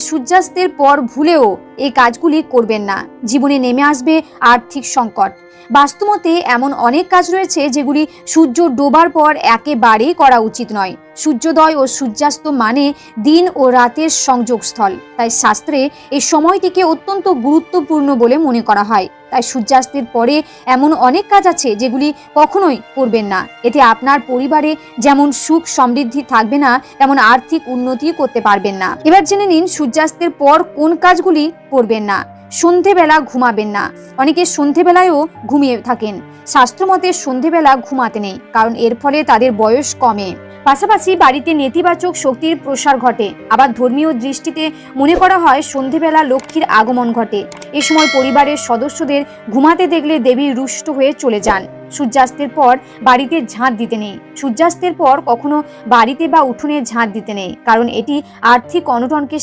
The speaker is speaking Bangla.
সূর্যাস্তের পর ভুলেও এই কাজগুলি করবেন না, জীবনে নেমে আসবে আর্থিক সংকট। বাস্তুমতে এমন অনেক কাজ রয়েছে যেগুলি সূর্য ডোবার পর একেবারেই করা উচিত নয়। সূর্যোদয় ও সূর্যাস্ত মানে দিন ও রাতের সংযোগস্থল, তাই শাস্ত্রে এই সময়টিকে অত্যন্ত গুরুত্বপূর্ণ বলে মনে করা হয়। তাই সূর্যাস্তের পরে এমন অনেক কাজ আছে যেগুলি কখনোই করবেন না। এতে আপনার পরিবারে যেমন সুখ সমৃদ্ধি থাকবে না, তেমন আর্থিক উন্নতি করতে পারবেন না। এবার জেনে নিন সূর্যাস্তের পর কোন কাজগুলি করবেন না। সন্ধেবেলা ঘুমাবেন না। অনেকে সন্ধেবেলায়ও ঘুমিয়ে থাকেন। শাস্ত্রমতে সন্ধেবেলা ঘুমাতে নেই, কারণ এর ফলে তাদের বয়স কমে। পাশাপাশি বাড়িতে নেতিবাচক শক্তির প্রসার ঘটে। আবার ধর্মীয় দৃষ্টিতে মনে করা হয় সন্ধেবেলা লক্ষ্মীর আগমন ঘটে। এ সময় পরিবারের সদস্যদের ঘুমাতে দেখলে দেবী রুষ্ট হয়ে চলে যান। সূর্যাস্তের পর বাড়িতে ঝাঁট দিতে নেই। সূর্যাস্তের পর কখনো বাড়িতে বা উঠোনে ঝাঁট দিতে নেই, কারণ এটি আর্থিক অনটনকে